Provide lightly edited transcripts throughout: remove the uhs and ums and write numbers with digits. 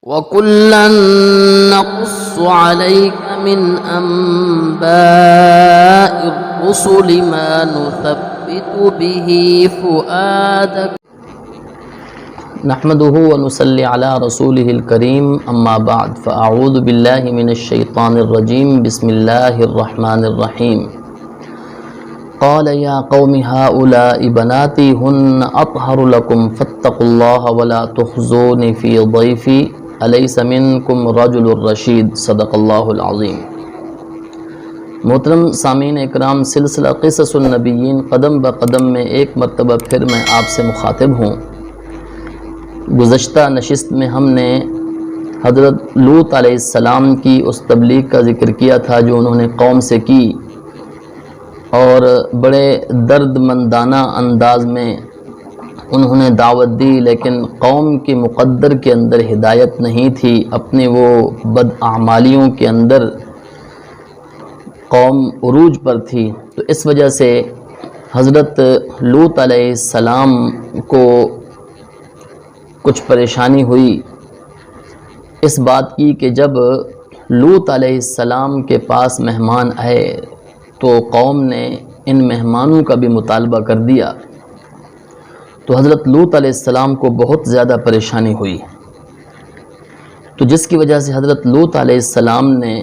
وَكُلًّا نَّقُصُّ عَلَيْكَ مِنْ أَنبَاءِ الرُّسُلِ مَا نُثَبِّتُ بِهِ فُؤَادَكَ نحمده ونصلي على رسوله الكريم اما بعد فاعوذ بالله من الشيطان الرجيم بسم الله الرحمن الرحيم قال يا قوم هؤلاء بناتي هن اطهر لكم فاتقوا الله ولا تخزوني في ضيفي أليس منكم رجل رشید صدق اللہ العظیم۔ محترم سامعین اکرام، سلسلہ قصص النبیین قدم بقدم میں ایک مرتبہ پھر میں آپ سے مخاطب ہوں۔ گزشتہ نشست میں ہم نے حضرت لوط علیہ السلام کی اس تبلیغ کا ذکر کیا تھا جو انہوں نے قوم سے کی، اور بڑے درد مندانہ انداز میں انہوں نے دعوت دی، لیکن قوم کے مقدر کے اندر ہدایت نہیں تھی، اپنے وہ بداعمالیوں کے اندر قوم عروج پر تھی۔ تو اس وجہ سے حضرت لوط علیہ السلام کو کچھ پریشانی ہوئی اس بات کی کہ جب لوط علیہ السلام کے پاس مہمان آئے تو قوم نے ان مہمانوں کا بھی مطالبہ کر دیا، تو حضرت لوط علیہ السلام کو بہت زیادہ پریشانی ہوئی، تو جس کی وجہ سے حضرت لوط علیہ السلام نے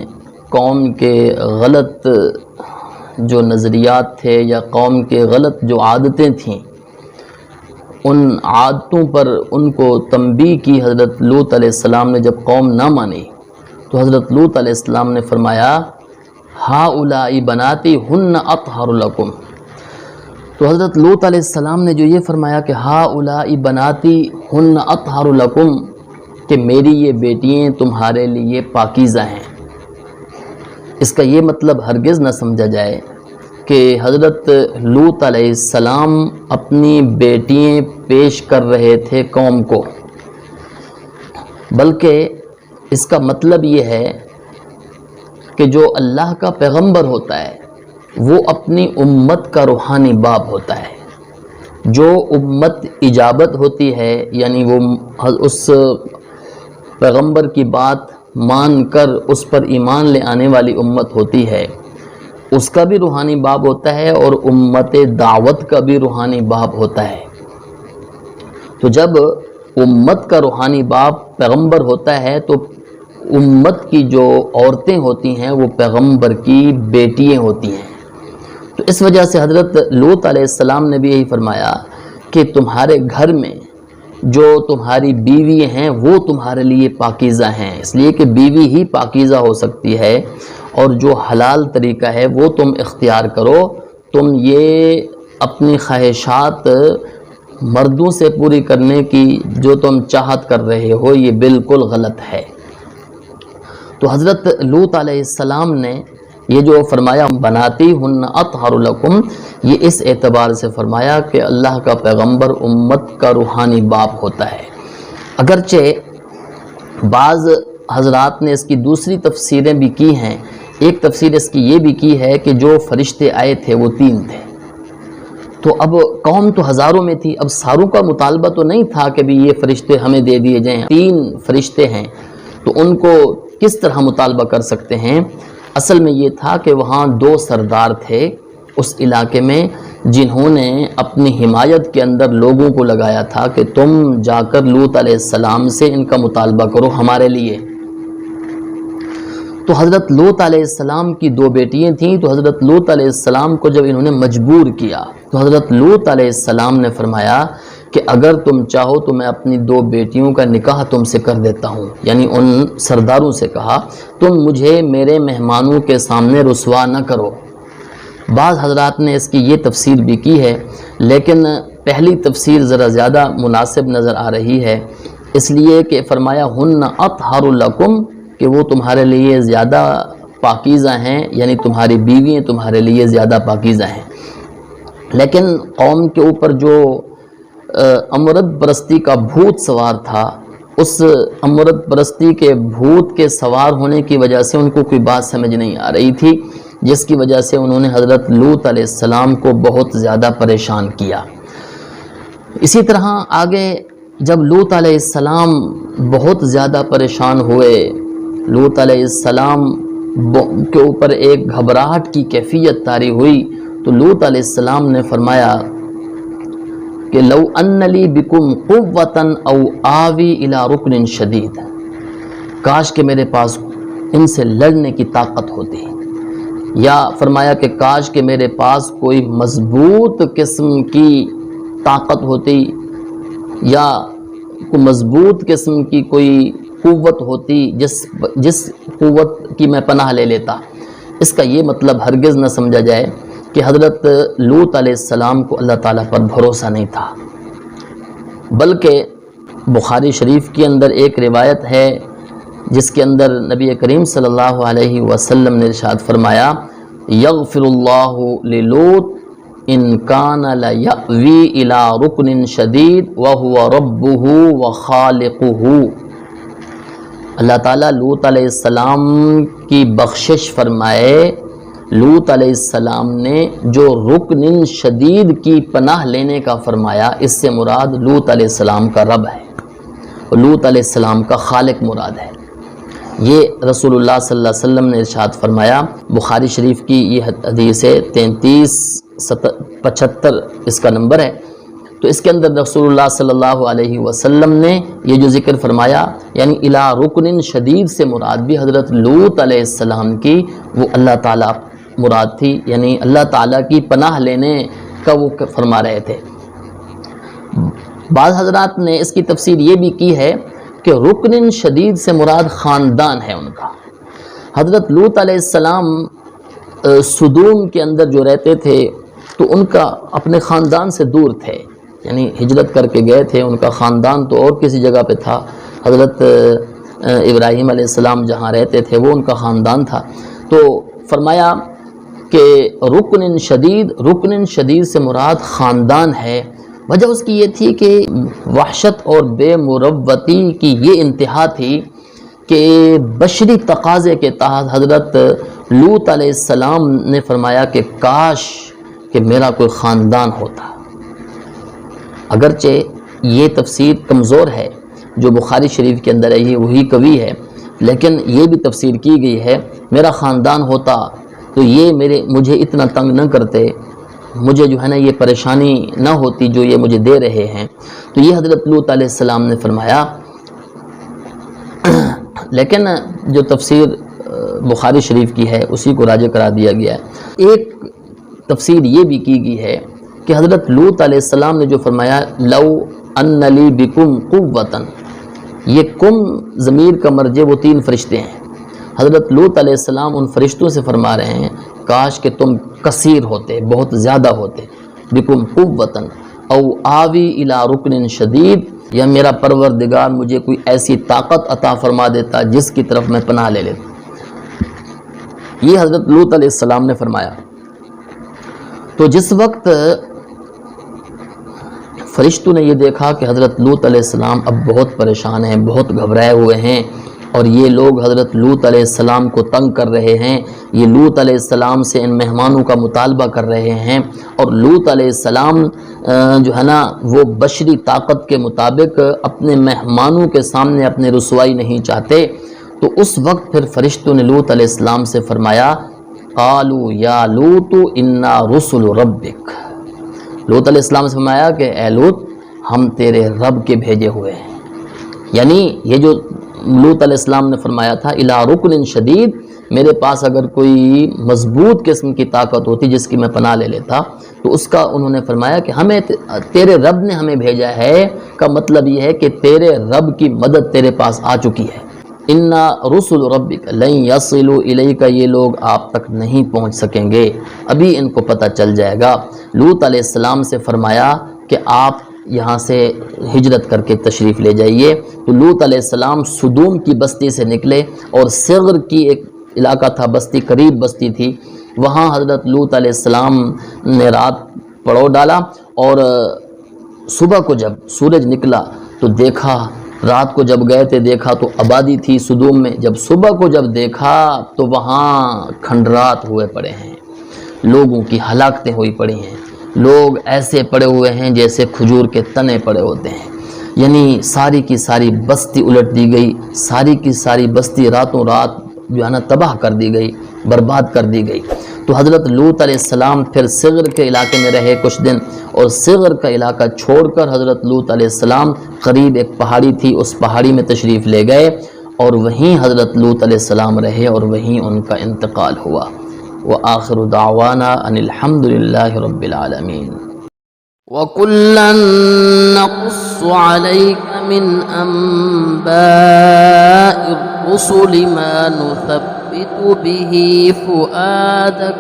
قوم کے غلط جو نظریات تھے یا قوم کے غلط جو عادتیں تھیں ان عادتوں پر ان کو تنبیہ کی۔ حضرت لوط علیہ السلام نے جب قوم نہ مانی تو حضرت لوط علیہ السلام نے فرمایا ہؤلاء بناتی ہن اطہر لکم۔ تو حضرت لوط علیہ السلام نے جو یہ فرمایا کہ ہؤلاء بناتی ہن اطہر لکم، کہ میری یہ بیٹیاں تمہارے لیے پاکیزہ ہیں، اس کا یہ مطلب ہرگز نہ سمجھا جائے کہ حضرت لوط علیہ السلام اپنی بیٹیاں پیش کر رہے تھے قوم کو، بلکہ اس کا مطلب یہ ہے کہ جو اللہ کا پیغمبر ہوتا ہے وہ اپنی امت کا روحانی باپ ہوتا ہے۔ جو امت اجابت ہوتی ہے، یعنی وہ اس پیغمبر کی بات مان کر اس پر ایمان لے آنے والی امت ہوتی ہے، اس کا بھی روحانی باپ ہوتا ہے اور امت دعوت کا بھی روحانی باپ ہوتا ہے۔ تو جب امت کا روحانی باپ پیغمبر ہوتا ہے تو امت کی جو عورتیں ہوتی ہیں وہ پیغمبر کی بیٹیاں ہوتی ہیں۔ تو اس وجہ سے حضرت لوط علیہ السلام نے بھی یہی فرمایا کہ تمہارے گھر میں جو تمہاری بیوی ہیں وہ تمہارے لیے پاکیزہ ہیں، اس لیے کہ بیوی ہی پاکیزہ ہو سکتی ہے، اور جو حلال طریقہ ہے وہ تم اختیار کرو۔ تم یہ اپنی خواہشات مردوں سے پوری کرنے کی جو تم چاہت کر رہے ہو یہ بالکل غلط ہے۔ تو حضرت لوط علیہ السلام نے یہ جو فرمایا بناتی ہن اطہر لکم، یہ اس اعتبار سے فرمایا کہ اللہ کا پیغمبر امت کا روحانی باپ ہوتا ہے۔ اگرچہ بعض حضرات نے اس کی دوسری تفسیریں بھی کی ہیں۔ ایک تفسیر اس کی یہ بھی کی ہے کہ جو فرشتے آئے تھے وہ 3 تھے، تو اب قوم تو ہزاروں میں تھی، اب ساروں کا مطالبہ تو نہیں تھا کہ بھی یہ فرشتے ہمیں دے دیے جائیں۔ 3 فرشتے ہیں تو ان کو کس طرح مطالبہ کر سکتے ہیں؟ اصل میں یہ تھا کہ وہاں 2 سردار تھے اس علاقے میں جنہوں نے اپنی حمایت کے اندر لوگوں کو لگایا تھا کہ تم جا کر لوط علیہ السلام سے ان کا مطالبہ کرو ہمارے لیے۔ تو حضرت لوط علیہ السلام کی 2 بیٹیاں تھیں، تو حضرت لوط علیہ السلام کو جب انہوں نے مجبور کیا تو حضرت لوط علیہ السلام نے فرمایا کہ اگر تم چاہو تو میں اپنی 2 بیٹیوں کا نکاح تم سے کر دیتا ہوں، یعنی ان سرداروں سے کہا تم مجھے میرے مہمانوں کے سامنے رسوا نہ کرو۔ بعض حضرات نے اس کی یہ تفسیر بھی کی ہے، لیکن پہلی تفسیر ذرا زیادہ مناسب نظر آ رہی ہے، اس لیے کہ فرمایا ہن اطہر لکم، کہ وہ تمہارے لیے زیادہ پاکیزہ ہیں، یعنی تمہاری بیویاں تمہارے لیے زیادہ پاکیزہ ہیں۔ لیکن قوم کے اوپر جو امرد پرستی کا بھوت سوار تھا، اس امرد پرستی کے بھوت کے سوار ہونے کی وجہ سے ان کو کوئی بات سمجھ نہیں آ رہی تھی، جس کی وجہ سے انہوں نے حضرت لوط علیہ السلام کو بہت زیادہ پریشان کیا۔ اسی طرح آگے جب لوط علیہ السلام بہت زیادہ پریشان ہوئے، لوط علیہ السلام کے اوپر ایک گھبراہٹ کی کیفیت طاری ہوئی، تو لوط علیہ السلام نے فرمایا کہ لو ان لی بکم قوۃ او آوی الی رکن شدید، کاش کہ میرے پاس ان سے لڑنے کی طاقت ہوتی، یا فرمایا کہ کاش کہ میرے پاس کوئی مضبوط قسم کی طاقت ہوتی، یا کوئی مضبوط قسم کی کوئی قوت ہوتی جس قوت کی میں پناہ لے لیتا۔ اس کا یہ مطلب ہرگز نہ سمجھا جائے کہ حضرت لوط علیہ السلام کو اللہ تعالیٰ پر بھروسہ نہیں تھا، بلکہ بخاری شریف کے اندر ایک روایت ہے جس کے اندر نبی کریم صلی اللہ علیہ وسلم نے ارشاد فرمایا، یغفر اللہ للوط ان کان لیأوی الی رکن شدید وہو ربہ وخالقہ، اللہ تعالیٰ لوط علیہ السلام کی بخشش فرمائے، لوط علیہ السلام نے جو رکن شدید کی پناہ لینے کا فرمایا، اس سے مراد لوط علیہ السلام کا رب ہے، اور لوط علیہ السلام کا خالق مراد ہے۔ یہ رسول اللہ صلی اللہ علیہ وسلم نے ارشاد فرمایا۔ بخاری شریف کی یہ حدیث ہے 3375 اس کا نمبر ہے۔ تو اس کے اندر رسول اللہ صلی اللہ علیہ وسلم نے یہ جو ذکر فرمایا، یعنی الی رکن شدید سے مراد بھی حضرت لوط علیہ السلام کی وہ اللہ تعالیٰ مراد تھی، یعنی اللہ تعالیٰ کی پناہ لینے کا وہ فرما رہے تھے۔ بعض حضرات نے اس کی تفسیر یہ بھی کی ہے کہ رکن شدید سے مراد خاندان ہے ان کا۔ حضرت لوط علیہ السلام سدوم کے اندر جو رہتے تھے تو ان کا اپنے خاندان سے دور تھے، یعنی ہجرت کر کے گئے تھے، ان کا خاندان تو اور کسی جگہ پہ تھا، حضرت ابراہیم علیہ السلام جہاں رہتے تھے وہ ان کا خاندان تھا۔ تو فرمایا کہ رکن شدید سے مراد خاندان ہے۔ وجہ اس کی یہ تھی کہ وحشت اور بے مروتی کی یہ انتہا تھی کہ بشری تقاضے کے تحت حضرت لوط علیہ السلام نے فرمایا کہ کاش کہ میرا کوئی خاندان ہوتا۔ اگرچہ یہ تفسیر کمزور ہے جو بخاری شریف کے اندر ہے، یہ وہی قوی ہے، لیکن یہ بھی تفسیر کی گئی ہے میرا خاندان ہوتا تو یہ مجھے اتنا تنگ نہ کرتے، مجھے جو ہے نا یہ پریشانی نہ ہوتی جو یہ مجھے دے رہے ہیں۔ تو یہ حضرت لوط علیہ السلام نے فرمایا۔ لیکن جو تفسیر بخاری شریف کی ہے اسی کو راجع کرا دیا گیا ہے۔ ایک تفسیر یہ بھی کی گئی ہے کہ حضرت لوط علیہ السلام نے جو فرمایا لو ان لی بکم قوۃ، یہ کم ضمیر کا مرجع وہ 3 فرشتے ہیں۔ حضرت لوط علیہ السلام ان فرشتوں سے فرما رہے ہیں کاش کہ تم کثیر ہوتے، بہت زیادہ ہوتے، بکم قوۃ او آوی الی رکن شدید، یا میرا پروردگار مجھے کوئی ایسی طاقت عطا فرما دیتا جس کی طرف میں پناہ لے لیتا۔ یہ حضرت لوط علیہ السلام نے فرمایا۔ تو جس وقت فرشتوں نے یہ دیکھا کہ حضرت لوط علیہ السلام اب بہت پریشان ہیں، بہت گھبرائے ہوئے ہیں، اور یہ لوگ حضرت لوط علیہ السلام کو تنگ کر رہے ہیں، یہ لوط علیہ السلام سے ان مہمانوں کا مطالبہ کر رہے ہیں، اور لوط علیہ السلام جو ہے نا وہ بشری طاقت کے مطابق اپنے مہمانوں کے سامنے اپنے رسوائی نہیں چاہتے، تو اس وقت پھر فرشتوں نے لوط علیہ السلام سے فرمایا قالوا یا لوط انا رسل ربک، لوط علیہ السلام سے فرمایا کہ اے لوط ہم تیرے رب کے بھیجے ہوئے ہیں۔ یعنی یہ جو لوط علیہ السلام نے فرمایا تھا الی رکن شدید، میرے پاس اگر کوئی مضبوط قسم کی طاقت ہوتی جس کی میں پناہ لے لیتا، تو اس کا انہوں نے فرمایا کہ ہمیں تیرے رب نے ہمیں بھیجا ہے، کا مطلب یہ ہے کہ تیرے رب کی مدد تیرے پاس آ چکی ہے۔ انا رسل ربک لن یصلوا الیک، یہ لوگ آپ تک نہیں پہنچ سکیں گے، ابھی ان کو پتہ چل جائے گا۔ لوط علیہ السلام سے فرمایا کہ آپ یہاں سے ہجرت کر کے تشریف لے جائیے۔ تو لوط علیہ السلام سدوم کی بستی سے نکلے، اور صغر کی ایک علاقہ تھا، بستی قریب بستی تھی، وہاں حضرت لوط علیہ السلام نے رات پڑاؤ ڈالا، اور صبح کو جب سورج نکلا تو دیکھا، رات کو جب گئے تھے دیکھا تو آبادی تھی سدوم میں، جب صبح کو جب دیکھا تو وہاں کھنڈرات ہوئے پڑے ہیں، لوگوں کی ہلاکتیں ہوئی پڑی ہیں، لوگ ایسے پڑے ہوئے ہیں جیسے کھجور کے تنے پڑے ہوتے ہیں، یعنی ساری کی ساری بستی الٹ دی گئی، ساری کی ساری بستی راتوں رات جو ہے نا تباہ کر دی گئی، برباد کر دی گئی۔ تو حضرت لوط علیہ السلام پھر صغر کے علاقے میں رہے کچھ دن، اور صغر کا علاقہ چھوڑ کر حضرت لوط علیہ السلام قریب ایک پہاڑی تھی، اس پہاڑی میں تشریف لے گئے، اور وہیں حضرت لوط علیہ السلام رہے، اور وہیں ان کا انتقال ہوا۔ وآخر دعوانا ان الحمد للہ رب العالمین۔ وَكُلًّا نَّقُصُّ عَلَيْكَ مِنْ أَنبَاءِ الرُّسُلِ مَا نُثَبِّتُ بِهِ فُؤَادَكَ